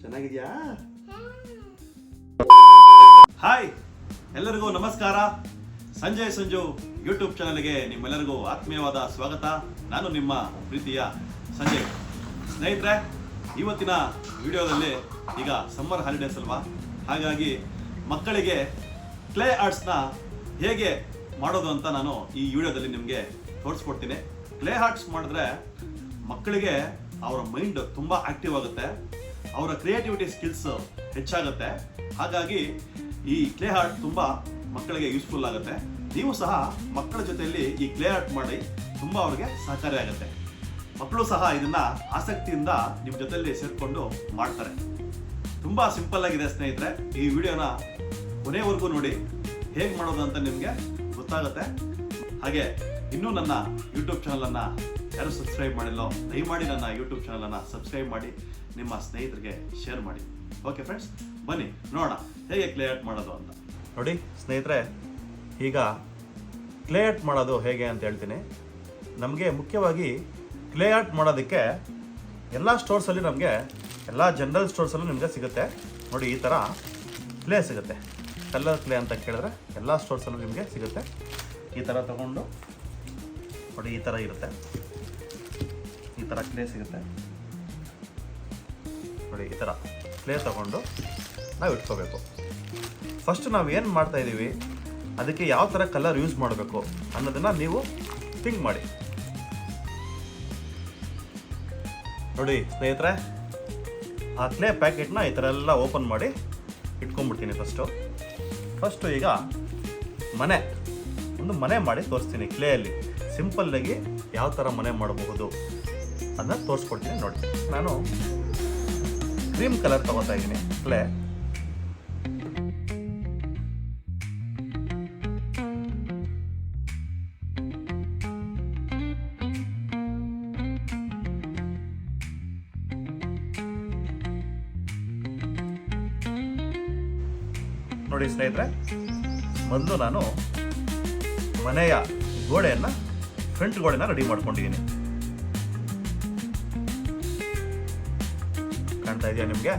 ಚೆನ್ನಾಗಿದ್ಯಾ? ಹಾಯ್, ಎಲ್ಲರಿಗೂ ನಮಸ್ಕಾರ. ಸಂಜಯ್ ಸಂಜು ಯೂಟ್ಯೂಬ್ ಚಾನಲ್ಗೆ ನಿಮ್ಮೆಲ್ಲರಿಗೂ ಆತ್ಮೀಯವಾದ ಸ್ವಾಗತ. ನಾನು ನಿಮ್ಮ ಪ್ರೀತಿಯ ಸಂಜಯ್. ಸ್ನೇಹಿತರೆ, ಇವತ್ತಿನ ವಿಡಿಯೋದಲ್ಲಿ ಈಗ ಸಮ್ಮರ್ ಹಾಲಿಡೇಸ್ ಅಲ್ವಾ, ಹಾಗಾಗಿ ಮಕ್ಕಳಿಗೆ ಕ್ಲೇ ಆರ್ಟ್ಸ್ನ ಹೇಗೆ ಮಾಡೋದು ಅಂತ ನಾನು ಈ ವಿಡಿಯೋದಲ್ಲಿ ನಿಮಗೆ ತೋರಿಸ್ಕೊಡ್ತೀನಿ. ಕ್ಲೇ ಆರ್ಟ್ಸ್ ಮಾಡಿದ್ರೆ ಮಕ್ಕಳಿಗೆ ಅವರ ಮೈಂಡ್ ತುಂಬ ಆಕ್ಟಿವ್ ಆಗುತ್ತೆ, ಅವರ ಕ್ರಿಯೇಟಿವಿಟಿ ಸ್ಕಿಲ್ಸ್ ಹೆಚ್ಚಾಗುತ್ತೆ. ಹಾಗಾಗಿ ಈ ಕ್ಲೇ ಆರ್ಟ್ ತುಂಬ ಮಕ್ಕಳಿಗೆ ಯೂಸ್ಫುಲ್ ಆಗುತ್ತೆ. ನೀವು ಸಹ ಮಕ್ಕಳ ಜೊತೆಯಲ್ಲಿ ಈ ಕ್ಲೇ ಆರ್ಟ್ ಮಾಡಿ ತುಂಬ ಅವ್ರಿಗೆ ಸಹಕಾರಿ ಆಗುತ್ತೆ. ಮಕ್ಕಳು ಸಹ ಇದನ್ನ ಆಸಕ್ತಿಯಿಂದ ನಿಮ್ಮ ಜೊತೆಯಲ್ಲಿ ಸೇರಿಕೊಂಡು ಮಾಡ್ತಾರೆ. ತುಂಬ ಸಿಂಪಲ್ ಆಗಿದೆ ಸ್ನೇಹಿತರೆ. ಈ ವಿಡಿಯೋನ ಕೊನೆವರೆಗೂ ನೋಡಿ, ಹೇಗೆ ಮಾಡೋದು ಅಂತ ನಿಮಗೆ ಗೊತ್ತಾಗುತ್ತೆ. ಹಾಗೆ ಇನ್ನೂ ನನ್ನ ಯೂಟ್ಯೂಬ್ ಚಾನಲನ್ನು ಯಾರು ಸಬ್ಸ್ಕ್ರೈಬ್ ಮಾಡಿಲ್ಲೋ ದಯಮಾಡಿ ನನ್ನ ಯೂಟ್ಯೂಬ್ ಚಾನಲನ್ನು ಸಬ್ಸ್ಕ್ರೈಬ್ ಮಾಡಿ ನಿಮ್ಮ ಸ್ನೇಹಿತರಿಗೆ ಶೇರ್ ಮಾಡಿ. ಓಕೆ ಫ್ರೆಂಡ್ಸ್, ಬನ್ನಿ ನೋಡೋಣ ಹೇಗೆ ಕ್ಲೇ ಆರ್ಟ್ ಮಾಡೋದು ಅಂತ. ನೋಡಿ ಸ್ನೇಹಿತರೆ, ಈಗ ಕ್ಲೇ ಆರ್ಟ್ ಮಾಡೋದು ಹೇಗೆ ಅಂತ ಹೇಳ್ತೀನಿ. ನಮಗೆ ಮುಖ್ಯವಾಗಿ ಕ್ಲೇ ಆರ್ಟ್ ಮಾಡೋದಕ್ಕೆ ಎಲ್ಲ ಸ್ಟೋರ್ಸಲ್ಲಿ ನಮಗೆ ಎಲ್ಲ ಜನರಲ್ ಸ್ಟೋರ್ಸಲ್ಲೂ ನಿಮಗೆ ಸಿಗುತ್ತೆ. ನೋಡಿ, ಈ ಥರ ಕ್ಲೇ ಸಿಗುತ್ತೆ. ಕಲರ್ ಕ್ಲೇ ಅಂತ ಕೇಳಿದ್ರೆ ಎಲ್ಲ ಸ್ಟೋರ್ಸಲ್ಲೂ ನಿಮಗೆ ಸಿಗುತ್ತೆ. ಈ ಥರ ತಗೊಂಡು ನೋಡಿ, ಈ ಥರ ಇರುತ್ತೆ. ಈ ಥರ ಕ್ಲೇ ಸಿಗುತ್ತೆ ನೋಡಿ. ಈ ಥರ ಕ್ಲೇ ತಗೊಂಡು ನಾವು ಇಟ್ಕೋಬೇಕು. ಫಸ್ಟ್ ನಾವು ಏನು ಮಾಡ್ತಾ ಇದ್ದೀವಿ, ಅದಕ್ಕೆ ಯಾವ ಥರ ಕಲರ್ ಯೂಸ್ ಮಾಡಬೇಕು ಅನ್ನೋದನ್ನು ನೀವು ಥಿಂಕ್ ಮಾಡಿ. ನೋಡಿ ಸ್ನೇಹಿತರೆ, ಆ ಕ್ಲೇ ಪ್ಯಾಕೆಟ್ನ ಈ ಥರ ಎಲ್ಲ ಓಪನ್ ಮಾಡಿ ಇಟ್ಕೊಂಡ್ಬಿಡ್ತೀನಿ. ಫಸ್ಟು ಈಗ ಒಂದು ಮನೆ ಮಾಡಿ ತೋರಿಸ್ತೀನಿ. ಕ್ಲೇಯಲ್ಲಿ ಸಿಂಪಲ್ಲಾಗಿ ಯಾವ ಥರ ಮನೆ ಮಾಡಬಹುದು ಅದನ್ನ ತೋರಿಸ್ಕೊಡ್ತೀನಿ. ನೋಡಿ, ನಾನು ಕ್ರೀಮ್ ಕಲರ್ ತಗೋತಾ ಇದ್ದೀನಿ ಕ್ಲೇ. ನೋಡಿ ಸ್ನೇಹಿತರೆ, ಮೊದಲು ನಾನು ಮನೆಯ ಗೋಡೆಯನ್ನು ಫ್ರಂಟ್ ಗೋಡೆನ ರೆಡಿ ಮಾಡ್ಕೊಂಡಿದ್ದೀನಿ. ಕಾಣ್ತಾ ಇದೆಯಾ ನಿಮಗೆ?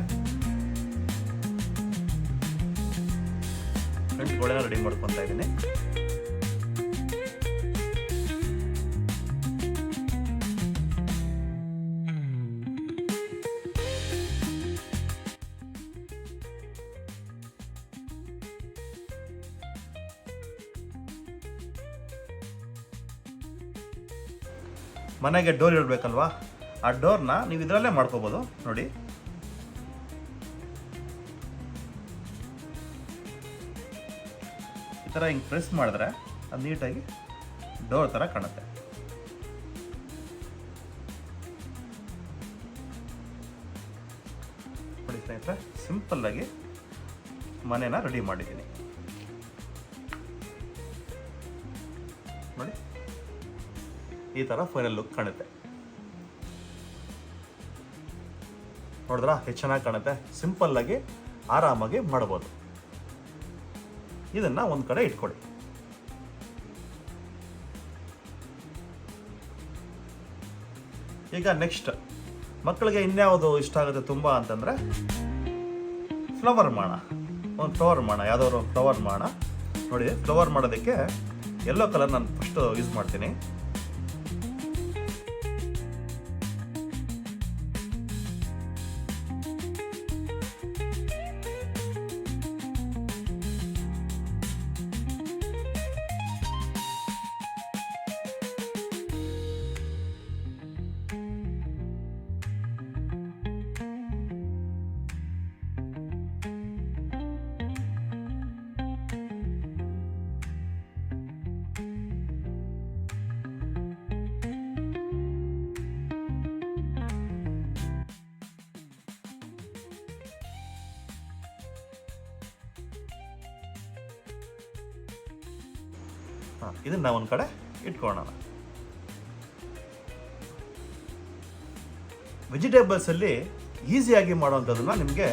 ಫ್ರಂಟ್ ಗೋಡೆನ ರೆಡಿ ಮಾಡ್ಕೊತಾ ಇದ್ದೀನಿ. ಮನೆಗೆ ಡೋರ್ ಇಡಬೇಕಲ್ವಾ, ಆ ಡೋರ್ನ ನೀವು ಇದರಲ್ಲೇ ಮಾಡ್ಕೋಬೋದು. ನೋಡಿ, ಈ ಥರ ಹಿಂಗೆ ಪ್ರೆಸ್ ಮಾಡಿದ್ರೆ ಅದು ನೀಟಾಗಿ ಡೋರ್ ಥರ ಕಾಣುತ್ತೆ. ನೋಡಿ ಸ್ನೇಹಿತರೆ, ಸಿಂಪಲ್ಲಾಗಿ ಮನೇನ ರೆಡಿ ಮಾಡಿದ್ದೀನಿ. ನೋಡಿ, ಈ ಥರ ಫೈನಲ್ ಲುಕ್ ಕಾಣುತ್ತೆ. ನೋಡಿದ್ರಾ ಎಷ್ಟು ಚೆನ್ನಾಗಿ ಕಾಣುತ್ತೆ. ಸಿಂಪಲ್ಲಾಗಿ ಆರಾಮಾಗಿ ಮಾಡ್ಬೋದು. ಇದನ್ನು ಒಂದು ಕಡೆ ಇಟ್ಕೊಳ್ಳಿ. ಈಗ ನೆಕ್ಸ್ಟ್ ಮಕ್ಕಳಿಗೆ ಇನ್ಯಾವುದು ಇಷ್ಟ ಆಗುತ್ತೆ ತುಂಬ ಅಂತಂದರೆ ಫ್ಲವರ್ ಮಾಡೋಣ. ಒಂದು ಫ್ಲವರ್ ಮಾಡೋಣ, ಯಾವುದಾದ್ರು ಫ್ಲವರ್ ಮಾಡೋಣ. ನೋಡಿ, ಫ್ಲವರ್ ಮಾಡೋದಕ್ಕೆ ಯೆಲ್ಲೋ ಕಲರ್ ನಾನು ಫಸ್ಟು ಯೂಸ್ ಮಾಡ್ತೀನಿ. ಇದನ್ನ ಒಂದು ಕಡೆ ಇಟ್ಕೊಳ್ಳೋಣ. ವೆಜಿಟೇಬಲ್ಸಲ್ಲಿ ಈಸಿಯಾಗಿ ಮಾಡೋವಂಥದ್ದನ್ನ ನಿಮಗೆ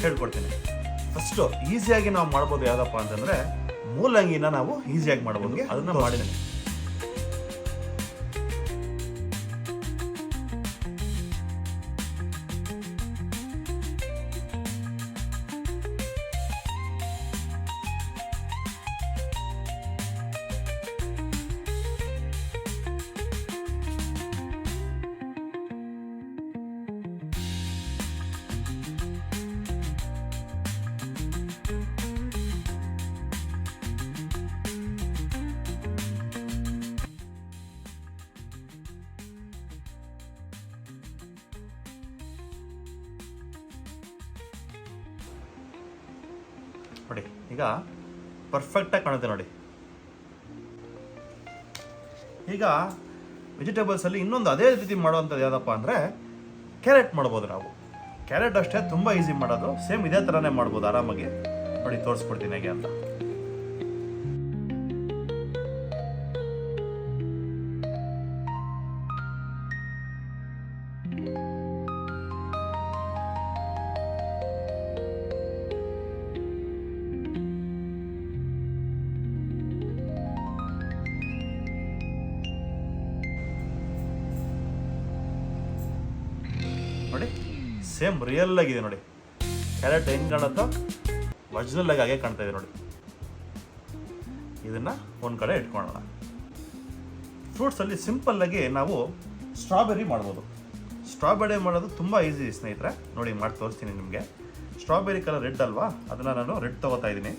ಹೇಳ್ಕೊಡ್ತೀನಿ. ಫಸ್ಟು ಈಸಿಯಾಗಿ ನಾವು ಮಾಡ್ಬೋದು ಯಾವುದಪ್ಪ ಅಂತಂದರೆ ಮೂಲಂಗಿನ ನಾವು ಈಸಿಯಾಗಿ ಮಾಡ್ಬೋದು. ಅದನ್ನು ಮಾಡಿದ್ದೀನಿ. ನೋಡಿ ಈಗ ಪರ್ಫೆಕ್ಟಾಗಿ ಕಾಣುತ್ತೆ ನೋಡಿ. ಈಗ ವೆಜಿಟೇಬಲ್ಸಲ್ಲಿ ಇನ್ನೊಂದು ಅದೇ ರೀತಿ ಮಾಡುವಂಥದ್ದು ಯಾವುದಪ್ಪ ಅಂದರೆ ಕ್ಯಾರೆಟ್ ಮಾಡ್ಬೋದು ನಾವು. ಕ್ಯಾರೆಟ್ ಅಷ್ಟೇ ತುಂಬ ಈಸಿ ಮಾಡೋದು, ಸೇಮ್ ಇದೇ ಥರನೇ ಮಾಡ್ಬೋದು ಆರಾಮಾಗಿ. ನೋಡಿ ತೋರಿಸ್ಕೊಡ್ತೀನಿ ಹೇಗೆ ಅಂತ. ನೋಡಿ ಸೇಮ್ ರಿಯಲ್ ಆಗಿದೆ ನೋಡಿ. ಕ್ಯಾರೆಟ್ ಹೆಂಗೆ ಕಾಣುತ್ತೋ ಒರಿಜಿನಲ್ ಆಗಿ ಹಾಗೆ ಕಾಣ್ತಾ ಇದೆ ನೋಡಿ. ಇದನ್ನು ಒಂದು ಕಡೆ ಇಟ್ಕೊಳ್ಳೋಣ. ಫ್ರೂಟ್ಸಲ್ಲಿ ಸಿಂಪಲ್ಲಾಗಿ ನಾವು ಸ್ಟ್ರಾಬೆರಿ ಮಾಡ್ಬೋದು. ಸ್ಟ್ರಾಬೆರಿ ಮಾಡೋದು ತುಂಬ ಈಸಿ ಸ್ನೇಹಿತರೆ. ನೋಡಿ ಮಾಡಿ ತೋರಿಸ್ತೀನಿ ನಿಮಗೆ. ಸ್ಟ್ರಾಬೆರಿ ಕಲರ್ ರೆಡ್ ಅಲ್ವಾ, ಅದನ್ನು ನಾನು ರೆಡ್ ತಗೋತಾ ಇದ್ದೀನಿ.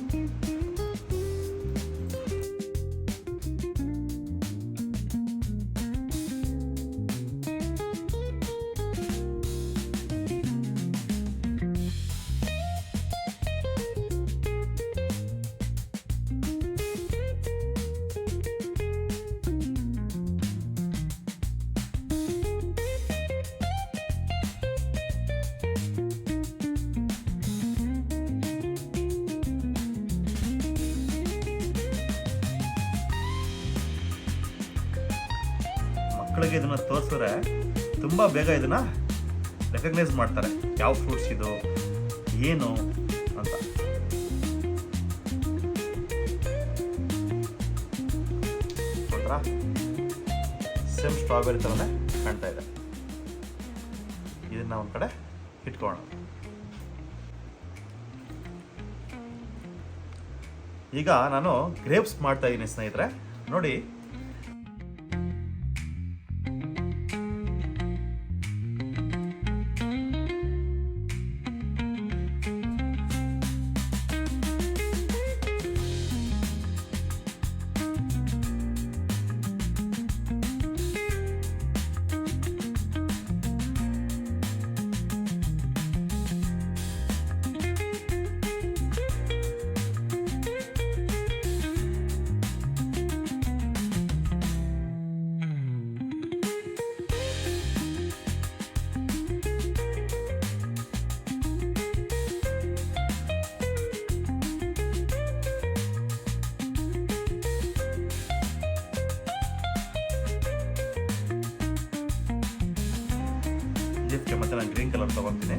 ಮಕ್ಕಳಿಗೆ ಇದನ್ನು ತೋರಿಸಿದ್ರೆ ತುಂಬ ಬೇಗ ಇದನ್ನು ರೆಕಗ್ನೈಸ್ ಮಾಡ್ತಾರೆ, ಯಾವ ಫ್ರೂಟ್ಸ್ ಇದು ಏನು ಅಂತ. ನೋಡ್ರಾ ಸೇಮ್ ಸ್ಟ್ರಾಬೆರಿ ಥರನೇ ಕಾಣ್ತಾ ಇದೆ. ಇದನ್ನು ಒಂದು ಕಡೆ ಇಟ್ಕೊಳ್ಳೋಣ. ಈಗ ನಾನು ಗ್ರೇಪ್ಸ್ ಮಾಡ್ತಾ ಇದ್ದೀನಿ ಸ್ನೇಹಿತರೆ. ನೋಡಿ ಜಿಪ್ಗೆ ಮತ್ತೆ ನಾನು ಗ್ರೀನ್ ಕಲರ್ ತಗೊಳ್ತೀನಿ.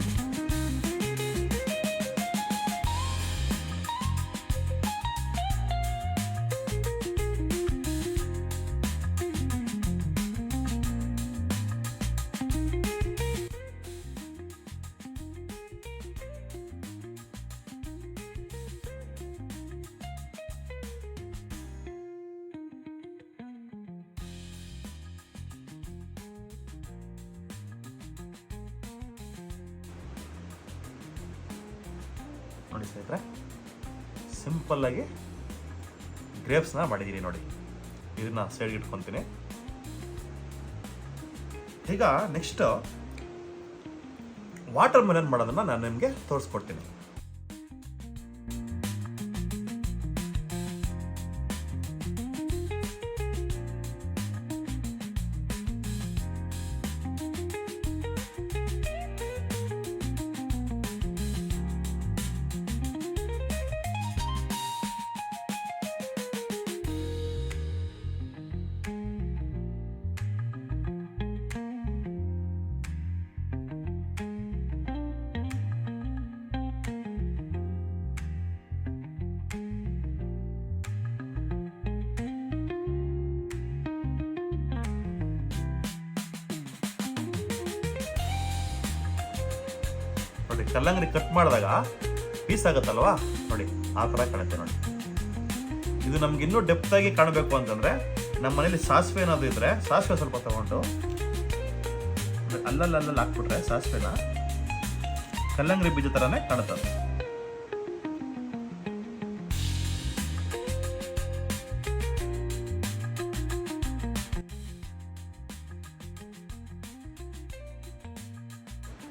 ನೋಡಿ ಸ್ನೇಹಿತರೆ, ಸಿಂಪಲ್ಲಾಗಿ ಗ್ರೇಪ್ಸ್ನ ಮಾಡಿದ್ದೀನಿ ನೋಡಿ. ಇದನ್ನ ಸೈಡ್ಗೆ ಇಟ್ಕೊತೀನಿ. ಈಗ ನೆಕ್ಸ್ಟ್ ವಾಟರ್ ಮೆಲನ್ ಮಾಡೋದನ್ನ ನಾನು ನಿಮಗೆ ತೋರಿಸ್ಕೊಡ್ತೀನಿ. ನೋಡಿ ಕಲ್ಲಂಗಡಿ ಕಟ್ ಮಾಡಿದಾಗ ಪೀಸ್ ಆಗುತ್ತಲ್ವಾ, ನೋಡಿ ಆ ಥರ ಕಾಣುತ್ತೆ ನೋಡಿ. ಇದು ನಮ್ಗೆ ಇನ್ನೂ ಡೆಪ್ತ್ ಆಗಿ ಕಾಣಬೇಕು ಅಂತಂದ್ರೆ ನಮ್ಮ ಮನೇಲಿ ಸಾಸಿವೆ ಏನಾದ್ರು ಇದ್ರೆ ಸಾಸಿವೆ ಸ್ವಲ್ಪ ತಗೊಂಡು ಅಲ್ಲಲ್ಲಿ ಹಾಕ್ಬಿಟ್ರೆ ಸಾಸಿವೆನ ಕಲ್ಲಂಗಡಿ ಬೀಜ ಥರನೇ ಕಾಣುತ್ತದೆ.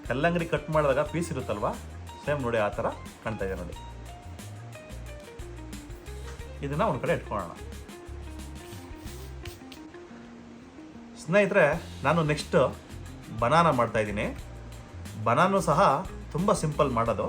ಕಲ್ಲಂಗಡಿ ಕಟ್ ಮಾಡಿದಾಗ ಪೀಸ್ ಇರುತ್ತಲ್ವಾ, ಸೇಮ್ ನೋಡಿ ಆ ಥರ ಕಾಣ್ತಾ ಇದೆ ನೋಡಿ. ಇದನ್ನು ಒಂದು ಕಡೆ ಇಟ್ಕೊಳ್ಳೋಣ. ಸ್ನೇಹಿತರೆ, ನಾನು ನೆಕ್ಸ್ಟ್ ಬನಾನಾ ಮಾಡ್ತಾಯಿದ್ದೀನಿ. ಬನಾನು ಸಹ ತುಂಬ ಸಿಂಪಲ್ ಮಾಡೋದು.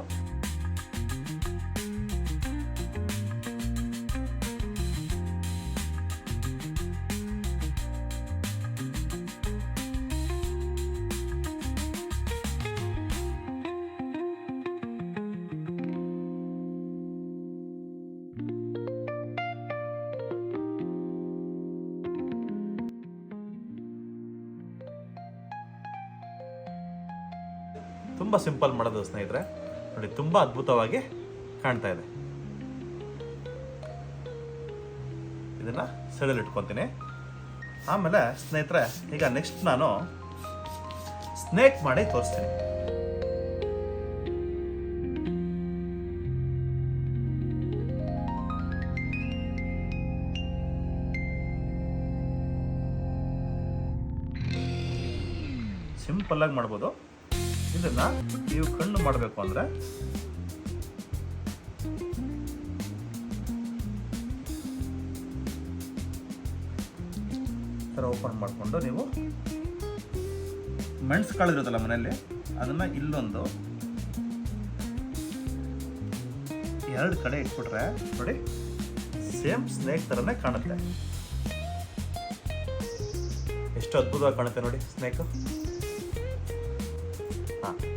ತುಂಬ ಸಿಂಪಲ್ ಮಾಡೋದು ಸ್ನೇಹಿತರೆ. ನೋಡಿ, ತುಂಬ ಅದ್ಭುತವಾಗಿ ಕಾಣ್ತಾ ಇದೆ. ಇದನ್ನು ಸೈಡಲ್ಲಿ ಇಟ್ಕೊತೀನಿ. ಆಮೇಲೆ ಸ್ನೇಹಿತರೆ, ಈಗ ನೆಕ್ಸ್ಟ್ ನಾನು ಸ್ನೇಕ್ ಮಾಡಿ ತೋರಿಸ್ತೀನಿ. ಸಿಂಪಲ್ಲಾಗಿ ಮಾಡ್ಬೋದು. ಇದನ್ನ ನೀವು ಕಣ್ಣು ಮಾಡಬೇಕು ಅಂದರೆ ಥರ ಓಪನ್ ಮಾಡಿಕೊಂಡು ನೀವು ಮೆಣಸು ಕಾಳಿರುತ್ತಲ್ಲ ಮನೆಯಲ್ಲಿ, ಅದನ್ನು ಇಲ್ಲೊಂದು 2 ಕಡೆ ಇಟ್ಬಿಟ್ರೆ ನೋಡಿ, ಸೇಮ್ ಸ್ನೇಕ್ ಥರನೇ ಕಾಣುತ್ತೆ. ಎಷ್ಟು ಅದ್ಭುತವಾಗಿ ಕಾಣುತ್ತೆ ನೋಡಿ ಸ್ನೇಕು.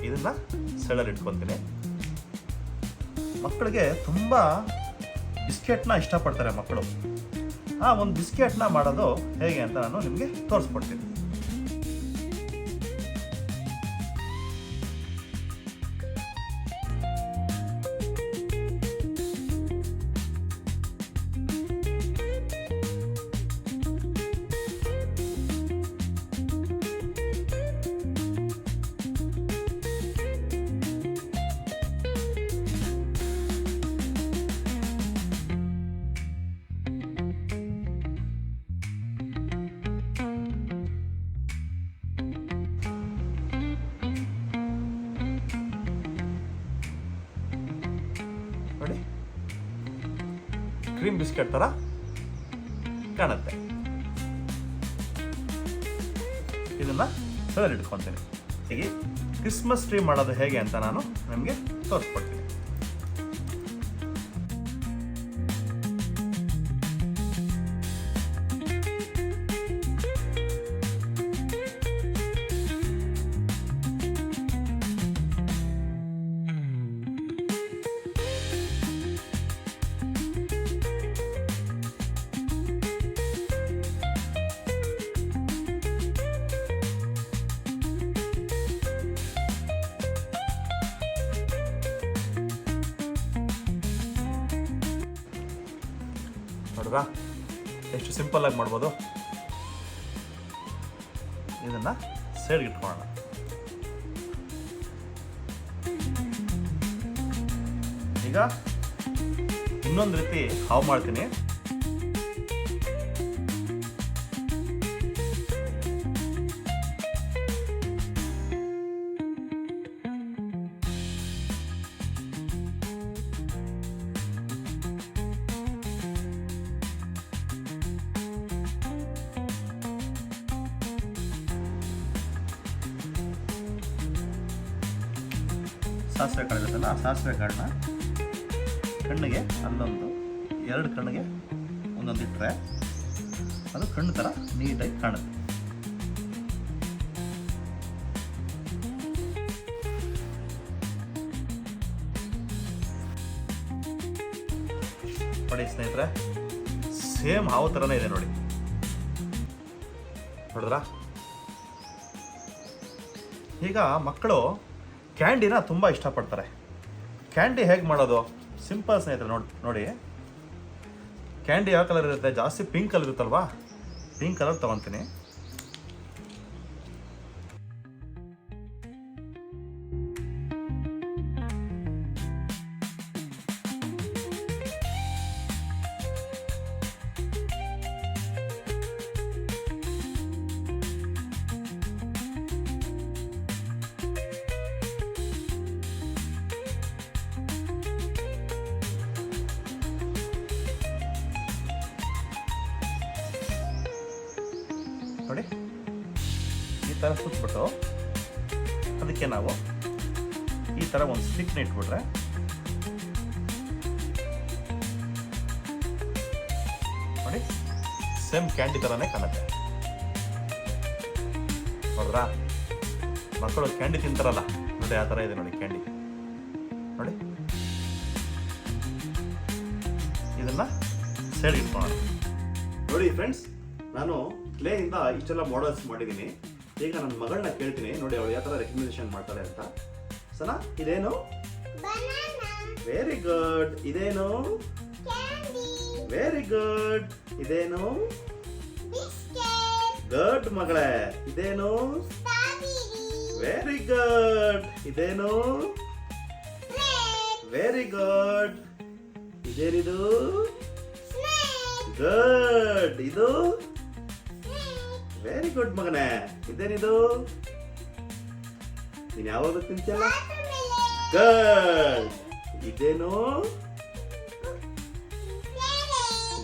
ಇದನ್ನ ಸೈಡಲ್ಲಿ ಇಟ್ಕೊತೀನಿ. ಮಕ್ಕಳಿಗೆ ತುಂಬ ಬಿಸ್ಕೆಟ್ನ ಇಷ್ಟಪಡ್ತಾರೆ ಮಕ್ಕಳು. ಆ ಒಂದು ಬಿಸ್ಕೆಟ್ನ ಮಾಡೋದು ಹೇಗೆ ಅಂತ ನಾನು ನಿಮಗೆ ತೋರಿಸ್ಕೊಡ್ತೀನಿ. ನೋಡಿ, ಕ್ರೀಮ್ ಬಿಸ್ಕೆಟ್ ಥರ ಕಾಣುತ್ತೆ. ಇದನ್ನ ಸೈಡಲ್ಲಿ ಇಟ್ಕೊತೀನಿ. ಹೀಗೆ ಕ್ರಿಸ್ಮಸ್ ಟ್ರೀ ಮಾಡೋದು ಹೇಗೆ ಅಂತ ನಾನು ನಿಮಗೆ ತೋರಿಸ್ಕೊಡ್ತೀನಿ. ನೋಡ್ರಾ, ಎಷ್ಟು ಸಿಂಪಲ್ ಆಗಿ ಮಾಡ್ಬೋದು. ಇದನ್ನ ಸೈಡ್ಗೆ ಇಟ್ಕೊಳ್ಳೋಣ. ಈಗ ಇನ್ನೊಂದು ರೀತಿ ಹಾವು ಮಾಡ್ತೀನಿ. ಸಾಸಿವೆ ಕಾಳಿರುತ್ತಲ್ಲ, ಆ ಸಾಸಿವೆ ಕಾಳನ್ನ ಕಣ್ಣಿಗೆ ಅಲ್ಲೊಂದು 2 ಕಣ್ಣಿಗೆ ಒಂದೊಂದು ಇಟ್ಟರೆ ಅದು ಕಣ್ಣು ಥರ ನೀಟಾಗಿ ಕಾಣುತ್ತೆ. ನೋಡಿ ಸ್ನೇಹಿತರೆ, ಸೇಮ್ ಹಾವು ಥರನೇ ಇದೆ ನೋಡಿ. ನೋಡಿದ್ರಾ? ಈಗ ಮಕ್ಕಳು ಕ್ಯಾಂಡಿನ ತುಂಬ ಇಷ್ಟಪಡ್ತಾರೆ. ಕ್ಯಾಂಡಿ ಹೇಗೆ ಮಾಡೋದು? ಸಿಂಪಲ್ ಸ್ನೇಹಿತರೆ. ನೋಡಿ, ಕ್ಯಾಂಡಿ ಯಾವ ಕಲರ್ ಇರುತ್ತೆ? ಜಾಸ್ತಿ ಪಿಂಕ್ ಕಲರ್ ಇರುತ್ತಲ್ವಾ? ಪಿಂಕ್ ಕಲರ್ ತೊಗೊತೀನಿ. ನೋಡಿ ಈ ಥರ ಸುತ್ಬಿಟ್ಟು ಅದಕ್ಕೆ ನಾವು ಈ ಥರ ಒಂದು ಸ್ಟಿಕ್ನ ಇಟ್ಬಿಟ್ರೆ ನೋಡಿ ಸೇಮ್ ಕ್ಯಾಂಡಿ ಥರನೇ ಕಾಣುತ್ತೆ. ನೋಡ್ರಾ ಮಕ್ಕಳು ಕ್ಯಾಂಡಿ ತಿಂತಾರಲ್ಲ ನೋಡಿ ಆ ಥರ ಇದೆ ನೋಡಿ ಕ್ಯಾಂಡಿ. ನೋಡಿ ಇದನ್ನ ಸೈಡ್ ಇಟ್ಕೊಳ್ಳೋಣ. ನೋಡಿ ಫ್ರೆಂಡ್ಸ್, ನಾನು ಕ್ಲೇಯಿಂದ ಇಷ್ಟೆಲ್ಲ ಮಾಡೆಲ್ಸ್ ಮಾಡಿದ್ದೀನಿ. ಈಗ ನನ್ನ ಮಗಳನ್ನ ಕೇಳ್ತೀನಿ ನೋಡಿ ಅವಳು ಯಾವ ಥರ ರೆಕಮೆಂಡೇಶನ್ ಮಾಡ್ತಾಳೆ ಅಂತ. ಸನಾ ಇದೇನು? Very good. ಇದೇನು? Very good. ಇದೇನು? ಗುಡ್ ಮಗಳೇ. ಇದೇನು? Very good. ಇದೇನು? Very good. ಇದೇನಿದು? ಗುಡ್. ಇದು ವೆರಿ ಗುಡ್ ಮಗನೇ. ಇದೇನಿದು? ನೀನು ಯಾವಾಗ ತಿಂತಿಯಲ್ಲ? ಗುಡ್. ಇದೇನು?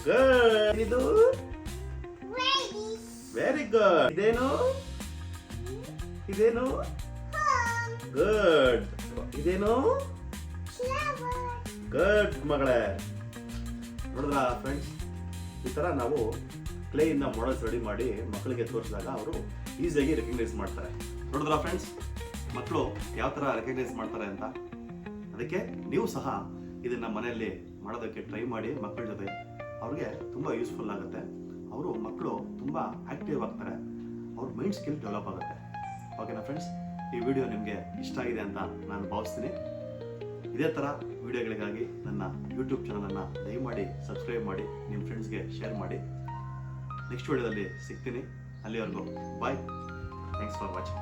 ಗುಡ್. ಇದು ವೆರಿ ಗುಡ್. ಇದೇನು? ಇದೇನು? ಗುಡ್. ಇದೇನು? ಗುಡ್ ಮಗಳೇ. ನೋಡಿದ್ರ ಫ್ರೆಂಡ್ಸ್, ಈ ಥರ ನಾವು ಕ್ಲೇಯಿಂದ ಮಾಡೆಲ್ಸ್ ರೆಡಿ ಮಾಡಿ ಮಕ್ಕಳಿಗೆ ತೋರಿಸಿದಾಗ ಅವರು ಈಸಿಯಾಗಿ ರೆಕಗ್ನೈಸ್ ಮಾಡ್ತಾರೆ. ನೋಡಿದ್ರ ಫ್ರೆಂಡ್ಸ್, ಮಕ್ಕಳು ಯಾವ ಥರ ರೆಕಗ್ನೈಸ್ ಮಾಡ್ತಾರೆ ಅಂತ. ಅದಕ್ಕೆ ನೀವು ಸಹ ಇದನ್ನು ಮನೆಯಲ್ಲಿ ಮಾಡೋದಕ್ಕೆ ಟ್ರೈ ಮಾಡಿ ಮಕ್ಕಳ ಜೊತೆ. ಅವ್ರಿಗೆ ತುಂಬ ಯೂಸ್ಫುಲ್ ಆಗುತ್ತೆ. ಮಕ್ಕಳು ತುಂಬ ಆ್ಯಕ್ಟಿವ್ ಆಗ್ತಾರೆ. ಅವ್ರ ಮೈಂಡ್ ಸ್ಕಿಲ್ ಡೆವಲಪ್ ಆಗುತ್ತೆ. ಓಕೆನಾ ಫ್ರೆಂಡ್ಸ್, ಈ ವಿಡಿಯೋ ನಿಮಗೆ ಇಷ್ಟ ಆಗಿದೆ ಅಂತ ನಾನು ಭಾವಿಸ್ತೀನಿ. ಇದೇ ಥರ ವಿಡಿಯೋಗಳಿಗಾಗಿ ನನ್ನ ಯೂಟ್ಯೂಬ್ ಚಾನಲನ್ನು ದಯಮಾಡಿ ಸಬ್ಸ್ಕ್ರೈಬ್ ಮಾಡಿ, ನಿಮ್ಮ ಫ್ರೆಂಡ್ಸ್ಗೆ ಶೇರ್ ಮಾಡಿ. ನೆಕ್ಸ್ಟ್ ವಿಡಿಯೋದಲ್ಲಿ ಸಿಗ್ತೀನಿ. ಅಲ್ಲಿವರೆಗೂ ಬಾಯ್. Thanks for watching.